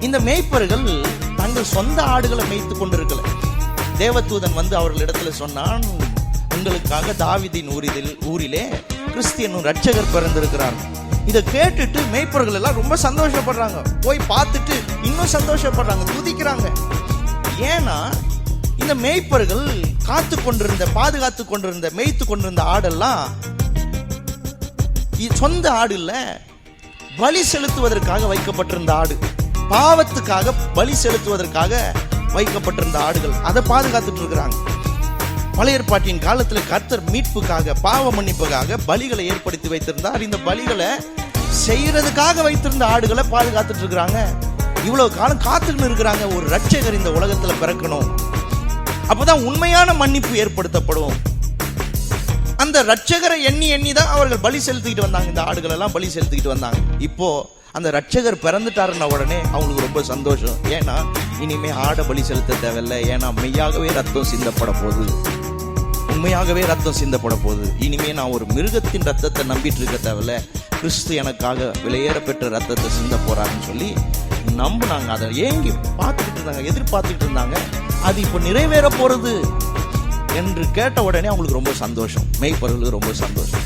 இந்த மேய்ப்பர்கள் தங்கள் சொந்த ஆடுகளை மேய்த்து கொண்டிருக்கல. தேவதூதன் வந்து அவர்களிடத்துல சொன்னான், உங்களுக்காக தாவீதின் ஊரிலே கிறிஸ்து என்னும் ரட்சகர் பிறந்திருக்கிறார். இதை கேட்டுட்டு மேய்ப்பர்கள் எல்லாம் ரொம்ப சந்தோஷப்படுறாங்க. போய் பார்த்துட்டு இன்னும் சந்தோஷப்படுறாங்க, துதிக்கிறாங்க. ஏன்னா இந்த மேய்ப்பர்கள் பாதுகாத்து கொண்டிருந்த மேய்த்து கொண்டிருந்த ஆடெல்லாம் சொந்த ஆடு இல்ல, பலி செலுத்துவதற்காக வைக்கப்பட்டிருந்த ஆடு, பாவத்துக்காக பலி செலுத்துவதற்காக வைக்கப்பட்டிருந்த ஆடுகள். அதை பாதுகாத்துட்டு இருக்கிறாங்க. பழைய ஏற்பாட்டின் காலத்துல கர்த்தர் மீட்புக்காக, பாவ மன்னிப்புக்காக பலிகளை ஏற்படுத்தி வைத்திருந்தார். இந்த பலிகளை செய்யறதுக்காக வைத்திருந்த ஆடுகளை பாதுகாத்துட்டு இருக்கிறாங்க. இவ்வளவு காலம் காத்துக்கிட்டு இருக்கிறாங்க, ஒரு ரட்சகர் இந்த உலகத்துல பிறக்கணும், அப்பதான் உண்மையான மன்னிப்பு ஏற்படுத்தப்படும். அந்த ரட்சகரை எண்ணி தான் அவர்கள் பலி செலுத்திக்கிட்டு வந்தாங்க. இந்த ஆடுகள் எல்லாம் பலி செலுத்திக்கிட்டு வந்தாங்க. இப்போ அந்த ரட்சகர் பிறந்துட்டாருன்னா உடனே அவங்களுக்கு ரொம்ப சந்தோஷம். ஏன்னா இனிமே ஆடை பலி செலுத்த தேவையில்லை. ஏன்னா மெய்யாகவே ரத்தம் சிந்தப்பட போகுது, உண்மையாகவே ரத்தம் சிந்தப்பட போகுது. இனிமே நான் ஒரு மிருகத்தின் ரத்தத்தை நம்பிட்டு இருக்க தேவையில்ல, கிறிஸ்து எனக்காக விலையேற பெற்ற ரத்தத்தை சிந்த போறாருன்னு சொல்லி நம்பினாங்க. அதை ஏங்கி பார்த்துக்கிட்டு இருந்தாங்க, எதிர்பார்த்துக்கிட்டு இருந்தாங்க. அது இப்போ நிறைவேற போறது என்று கேட்ட உடனே அவங்களுக்கு ரொம்ப சந்தோஷம், மேய்ப்பவர்களுக்கு ரொம்ப சந்தோஷம்.